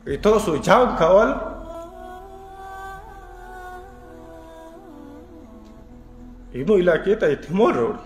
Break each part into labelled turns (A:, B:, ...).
A: تاسو جنګ کول زموږ علاقې ته احتمال راوړي.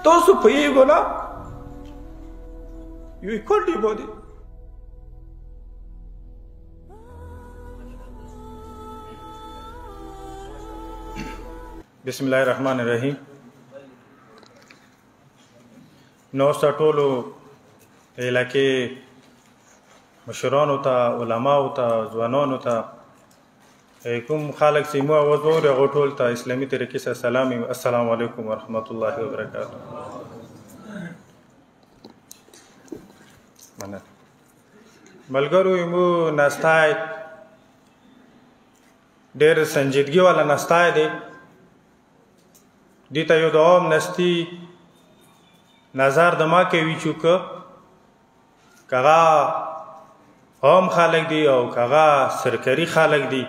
A: تاسو پوهېږو نه یوې کونډې باندې بسم الله الرحمن الرحیم. نوسته ټولو علاقې مشرانو ته، علماو ته، ځوانانو ته، کوم خلک چې مو اواز واوري هغو ټولو ته اسلامي طریقې سره سلام. السلام علیکم ورحمت الله وبرکاته. ملګرو زموږ نستی ډېر سنجیدګي والا نستی دی. دې ته یو د عام نستي نظر د ما کوي چې که هغه عام خلک دي او که هغه سرکري خلک دي،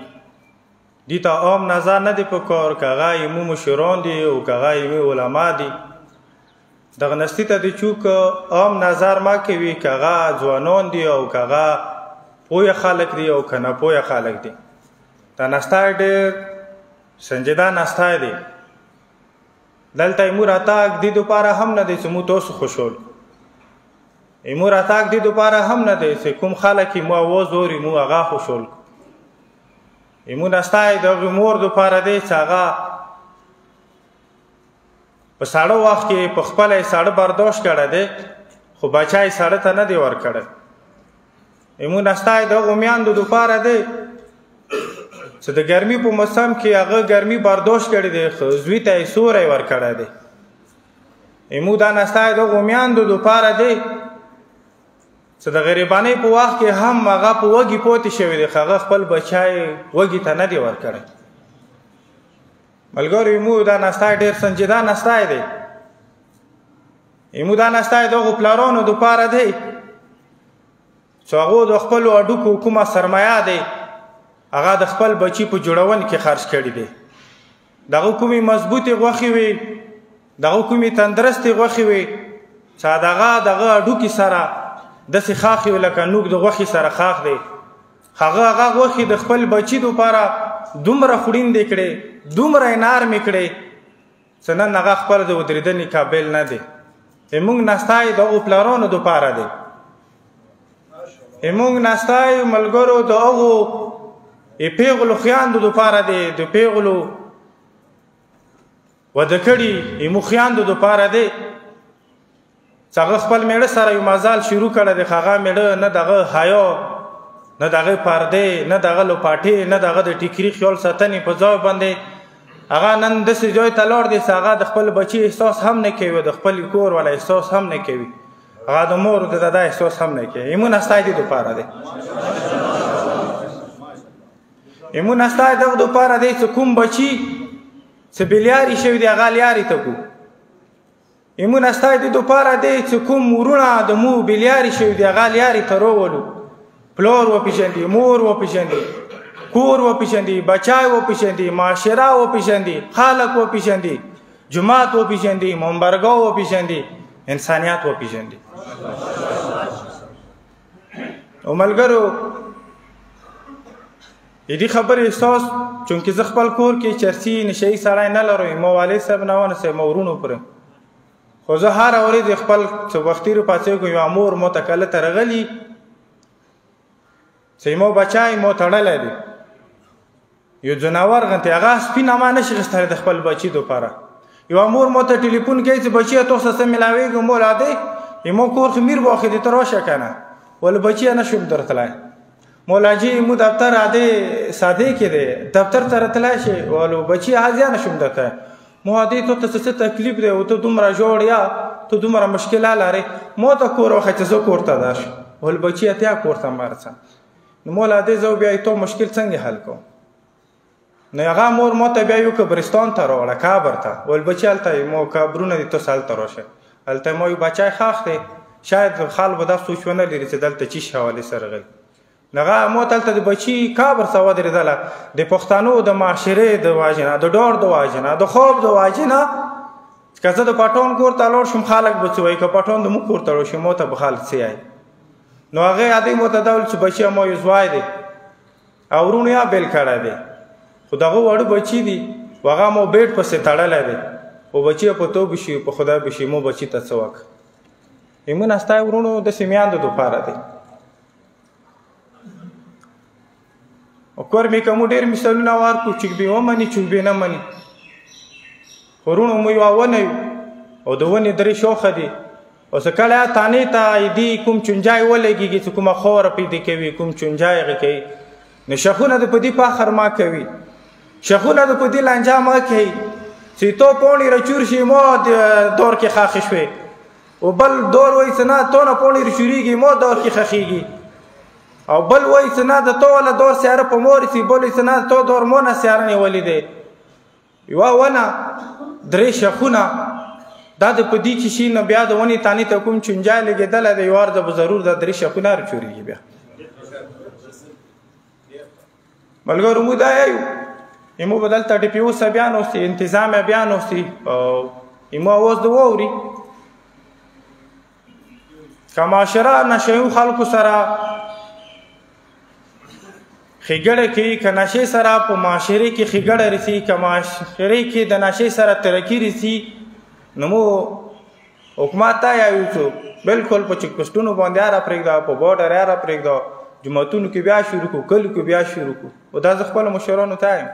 A: دې ته عام نظر نه دی پکار، که هغه زموږ مشران دي او که هغه زموږ علما دي. دغه نستي ته دی چې که عام نظر ما کوي، که هغه ځوانان دي او که هغه پوه خلک دي او که ناپوه خلک دي. دا نستی ډېر سنجیده نستی دی. دلته زموږ راتګ دې دپاره هم نه دی چې موږ تاسو خوشحال کړو. زموږ راتګ دې دپاره هم نه دی چې کوم خلک یې مو اواز اوري موږ هغه خوشحال کړو. زموږ نستی د هغې مور دپاره دی چې هغه په ساړه وخت کې په خپله یې ساړه برداشت کړی دی، خو بچه یې ساړه ته نه دی ورکړی. زموږ نستی د هغو میندو دپاره دی چې د ګرمي په موسم کې هغه ګرمي برداشت کړی دی، خو زوی ته یې سوری ورکړی دی. زموږ دا نستی د هغو میندو دپاره دی چې د غریبانۍ په وخت کې هم هغه په وږي پاتې شوی دی، خو هغه خپل بچی وږي ته نه دی ورکړی. ملګرو زموږ دا نستی ډېر سنجیده نستی دی. زموږ دا نستی د هغو پلارانو دپاره دی چې هغو د خپلو هډوکو کومه سرمایه دی هغه د خپل بچي په جوړون کې خرج کړي دي. دغه کومې مضبوطې غوښې وي، دغه کومې تندرستې غوښې وي چې دغه هډوکي سره داسې خاښ وي لکه نوک د غوښې سره خاښ دی. هغه غوښې د خپل بچي دپاره دومره خوړیندې کړې، دومره یې نرمې کړې چې نن هغه خپله د ودرېدنې قابل نه دی. زموږ نستی د هغو پلارانو دپاره دی. زموږ نستی ملګرو د هغو پیغلو خویندو دپاره دی، د پیغلو واده کړي زموږ خویندو دپاره دی چې هغه خپل میړه سره یو مزل شروع کړی دی، خو هغه میړه نه د هغه حیا، نه د هغې پردې، نه د هغه لپاټې، نه د هغه د ټیکري خیال ساتنې په ځای باندې هغه نن داسې ځای ته لاړ دی چې هغه د خپل بچي احساس هم نه کوي، د خپل کور والا احساس هم نه کوي، هغه د مور د دادا احساس هم نه کوي. زموږ نستی دې دپاره دی. زموږ نستی دغه دپاره دی چې کوم بچي چې بېلیارې شوي دي هغه لیارې ته کړو. زموږ نستی دې دپاره دی چې کوم ورونه د مو بېلیارې شوي دي هغه لیارې ته راولو. پلار وپېژندي، مور وپېژندي، کور وپېژندي، بچی وپېژندي، معاشره وپېژندي، خلک وپېژندي، جومات وپېژندي، منبرګاه وپېژندي، انسانیت وپېژندي. او ملګرو دې خبرې احساس چونکې زه خپل کور کې چرسي نشهیي سړی نه لرم، ما والد صاحب نه ونیسئ، ما ورونو پورې، خو زه هره ورځ خپل څه وختي راپاڅېږم یوه مور ما ته کله ته راغلي چې زما بچی ما تړلی دی، یو ځناور غوندې هغه سپینه ما نشي اخیستلی د خپل بچي دپاره. یوه مور ما ته ټلیفون کوي چې بچیه تاسو سره څه میلاوېږي، مولا دی زما کور خو میر باخې دې ته راشه که نه، ولې بچیه نه شم درتلی. مولا جی مو دفتر عادی ساده کې دی، دفتر ته راتلی شي، ولو بچي حاضر نه شم درته. مو عادي ته څه تکلیف دی او ته دومره جوړ یا ته دومره مشکله لرې، ما ته کور وښیه چې زه کور ته درشم، ول بچي اتیا کور ته مرڅه. نو مولا عادي زه بیا تو مشکل څنګه حل کوم؟ نو هغه مور ما ته بیا یو قبرستان ته راوړه، قبر ته، ول بچي هلته مو قبرونه دي تاسو هلته راشه. هلته ما یو بچی ښخ دی، شاید خلکو دا سوچ ونه لري چې دلته چی حوالې سره غلی. هغه ما ته هلته د بچي قبر ته ودرېدله، د پښتنو د معاشرې د وجې نه، د ډار د وجې نه، د خوب د وجې نه، که زه د پټان کور ته لاړ شم خلک به څه وایي، که پټان د موږ کور ته لاړ شم ما ته به خلک څه وایي. نو هغې عادي مو ته دا ویل چې بچي ما یو زوی دی او ورونو یې بیل کړی دی خو د هغه واړه بچي دي هغه مو بیټ پسې تړلی دی او بچي په توبه شي په خدای بشي مو بچي ته څه وکړه ایمن ستا ورونو داسې میاندو دپاره دی او کور مې که مو ډېر مثالونه ورکړو چوکبې ومني چوکبې نه مني ورونو مو یوه ونه یو او د ونې درې شوخه دي او څه کله تانې ته دي کوم چونجای ولګېږي چې کومه خوره پیدا کوي کوم چونجای هغې کوي نو شخونه د په دې فخر ما کوي شخونه د په دې لانجه ما کوي چې تو پوڼې رچور شي مو دور کې خاښې شوې او بل دور وایي چې نه تو نه پوڼې رچورېږي مو دور کې خښېږي او بل وایي چې نه د تو والا دور سیاره په مور سي بل وایي چې نه تو دور مو نه سیاره نیولې دی یوه ونه درې شخونه دا د په دې چې شي نه بیا د ونې تانې ته کوم چونجای لګېدلی دی یو وار به ضرور دا درې شخونه رچورېږي بیا ملګرو مو دا یایو ایمو به دلته ډي پي اوسه بیا نوستي انتظام بیا نوستي او ایمو اواز د واوري که معاشره نشهیو خلکو سره ښېګړه کوي که نشې سره په معاشرې کې ښېګړه رسي که معاشرې کې د نشې سره ترقي رسي نو مو حکومت ته یایو چې بلکل په چک پسټونو باندې هره پرېږده په بارډر هره پرېږده جوماتونو کې بیا شروع کړو کلیو کې بیا شروع کړو او دا زه خپلو مشرانو ته یم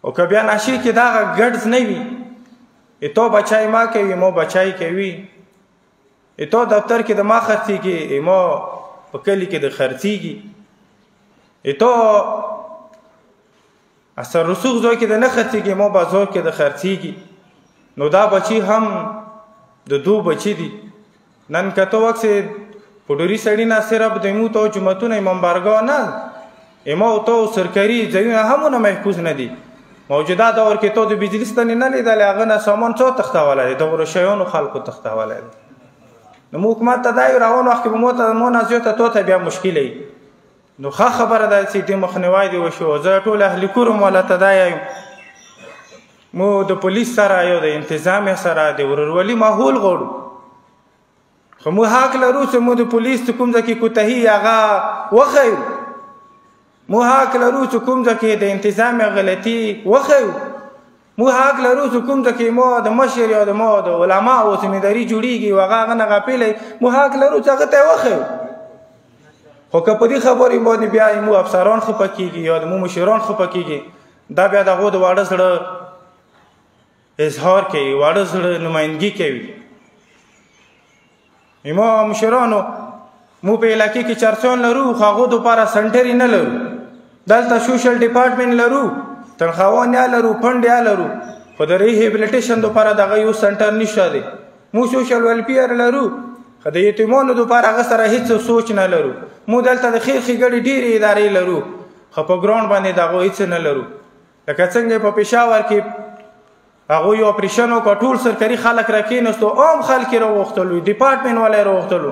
A: او که بیا نشې کې دغه ګډز نه وي تو بچای ما کوي مو بچای کوي تو دفتر کې د ما خرڅېږي مو په کلي کې د خرڅېږي تو اثر رسوخ ځای کې د نه خرڅېږي مو بازار کې د خرڅېږي نو دا بچي هم د دو بچي دي نن که تو وخت په ډوري سړي نه صرف د ایمو تو جوماتونه امامبارګاه نه ایمو تو سرکاري ځایونه هم نه محفوظ نه دي موجوده دور کې تو د بجلي ستنې نه لیدلې هغه نه سامان څو تښتولی دی دغو شیانو خلکو تښتولی دی نو مو حکومت ته دا یو روان وخت کې به مو نه زیاته تو ته بیا مشکله وي نو ښه خبره ده چې دې مخنیوی دې وشو زه ټول اهلي کور مولا ته دا یم مو د پولیس سره یو د انتظامیه سره د ورورولي ماحول غواړو خو مو حق لرو چې مو د پولیس چې کوم ځای کې کوتاهي هغه وښیو مو حق لرو چې کوم ځای کې د انتظامیه غلطي وښیو مو حق لرو چې کوم ځای کې مو د مشر یا د مو د علماو ذمهداري جوړېږي او هغه نه غافلی مو حق لرو چې هغه ته یې وښیو خو که په دې خبرې باندې بیا مو افسران خفه کېږي یا د مو مشران خفه کېږي دا بیا د هغو د واړه زړه اظهار کوي واړه زړه نمایندګي کوي مو مشرانو مو په علاقې کې چرسیان لرو خو هغو دپاره سنټر نه لرو دلته سوشل ډپارټمنټ لرو تنخواهان یا لرو فنډ یا لرو خو د ریهیبلیټیشن دپاره دغه یو سنټر نشته دی مو سوشل ویلفیر لرو خو د یتیمانو دپاره هغه سره هېڅ سوچ نه لرو مو دلته د خیر ښېګړې ډېرې ادارې لرو خو په ګراونډ باندې د هغو هېڅ نه لرو لکه څنګه په پېښور کې هغوی اپریشن وکړه ټول سرکاري خلک راکېناستو عام خلک یې راوغوښتلو ډپارټمنټ والا یې راوغوښتلو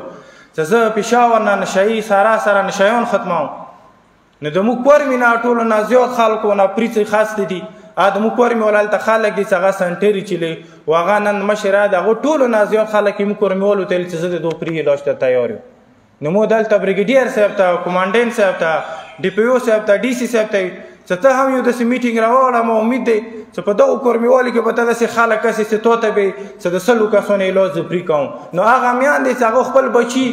A: چې زه پېښور نه نشهیي سره نشهیان ختموم نو د موږ کورمې نه ټولو نه زیات خلکو نه پریڅې خاصې دي د موږ کورمې والا هلته خلک دي چې هغه سنټرې چلي و هغه نن مشر د هغو ټولو نه زیات خلک یې موږ کورمې والو ته ویل چې زه د دو پرې داشته تیار یم نو مو دلته بریګیډیر صاحب ته کمانډنټ صاحب ته ډي پي او صاحب ته ډي سي صاحب ته چې ته هم یو داسې میټینګ راوړه ما امید دی چې په دغو کورمې والو کې به ته داسې خلک هسې چې تو ته به چې د 100 کسانو علاج زه پرې کوم نو هغه میان دی چې هغه خپل بچي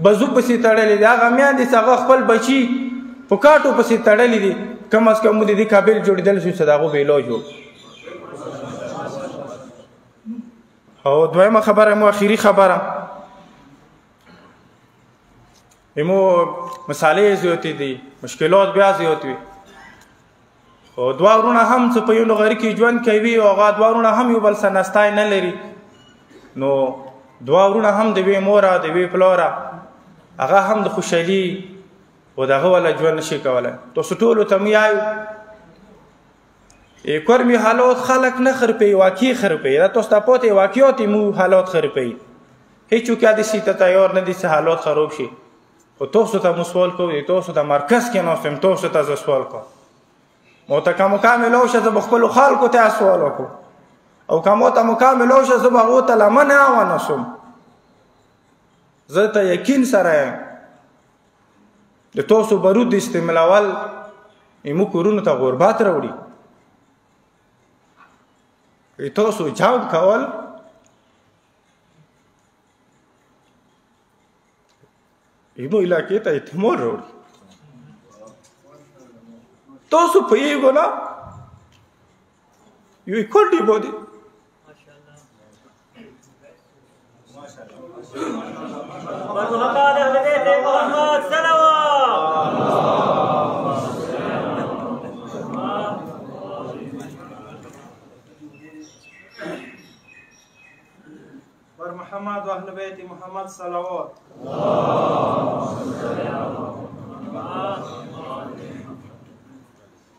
A: بزو پسې تړلی دی هغه میان دی چې هغه خپل بچي په کاټو پسې تړلی دي کم از کم مو د دې قابل جوړېدلی شو چې د هغو به علاج وکړو او دویمه خبره مو اخري خبره مو مسالې زیاتې دي مشکلات بیا زیات وي خو دوه ورونه هم چې په یو نغري کې ژوند کوي او هغه دوه ورونه هم یو بل سره نستی نه لري نو دوه ورونه هم د یوې موره د یوې پلاره هغه هم د خوشحالي و دغه والا ژوند نشي کولی تاسو ټولو ته مې وایو کورمې حالات خلک نه خرپوي واقع خرپوي دا تاسو ته پاتې واقعات مو حالات خرپوي هېڅوک داسې ته تیار نه دي چې حالات خراب شي خو تاسو ته مو سوال کوو تاسو ته مرکز کې ناست یم تاسو ته زه سوال کوم مو ته که مکامل وشه زه به خپلو خلکو ته سوال وکړو او که مو ته مکامل وشه زه به هغو ته لمنې اونه شم زه ته یقین سره یم د تاسو بارود استعمالول زموږ کورونو ته غربت راوړي. تاسو جواب کول زموږ علاقې ته اعتماد راوړي. تاسو پوهېږئ نه یو کونډې باندې
B: بر محمد و اهل بیت محمد صلوات.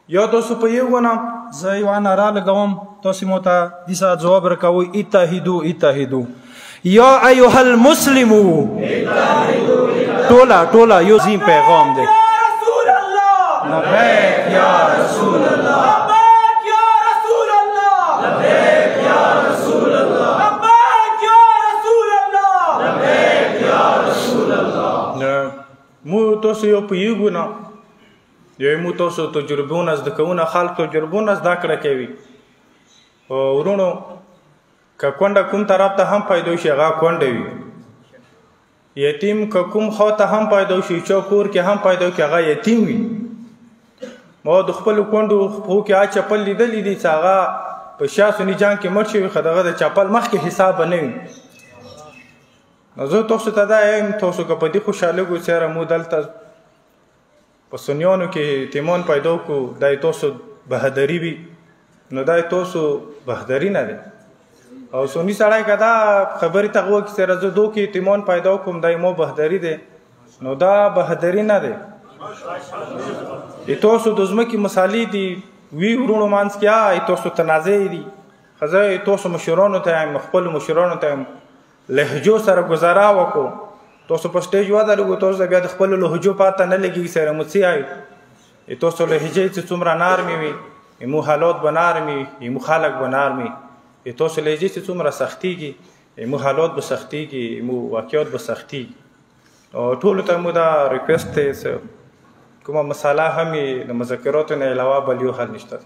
A: یا تاسو پوهېږئ نه
B: زه یوه ناره لګوم، تاسو مو ته دې سره ځواب راکوئ. اتحدو اتحدو یا ایها المسلمو. ټوله یو عظیم پیغام دی. لبیک یا رسول الله. لبیک یا رسول الله. لبیک یا رسول الله. لبیک یا رسول الله. لبیک یا رسول الله.
A: موږ تاسو یو پوهېږو نه یو موږ تاسو تجربونه زده کوونه، خلک تجربونه زده کړه کوي. ورونو که کونډه کوم طرف ته هم پیدا شي هغه کونډه وي، یتیم که کوم خوا ته هم پیدا شي چا کور کې هم پیدا شي هغه یتیم وي. ما د خپلو کونډو پښو کې هغه چپل لیدلی دي چې هغه په شا سني جنګ کې مړ شوي، خو د هغه د چپل مخکې حساب به نه وي. نو زه تاسو ته دا یم، تاسو که په دې خوشحالېږو سره موږ دلته په سنیانو کې اعتماد پیدا کړو، دا تاسو بهادري وي، نو دا تاسو بهادري نه دی. او سني سړی که دا خبرې ته غوږ سره زه دو کې اعتماد پیدا کړم دا مو بهادري دی، نو دا بهادري نه دی. تاسو د ځمکې مسالې دي وي ورونو منځ کې تاسو تنازع دي. خو زه تاسو مشرانو ته یم، خپلو مشرانو ته یم، لهجو سره ګزاره وکړو. تاسو په سټیج ودرېږو، تاسو بیا د خپلو لهجو پاته نه لګېږي سره مو څه وایو. تاسو لهجې چې څومره نرمې وي زموږ حالات به نرم وي، زموږ خلک به نرم وي. تاسو لهجې چې څومره سختېږي زموږ حالات به سختېږي، زموږ واقعات به سختېږي. ټولو ته مو دا ریکویسټ دی چې کومه مسله هم د مذاکراتو نه علاوه بل یو حل نشته.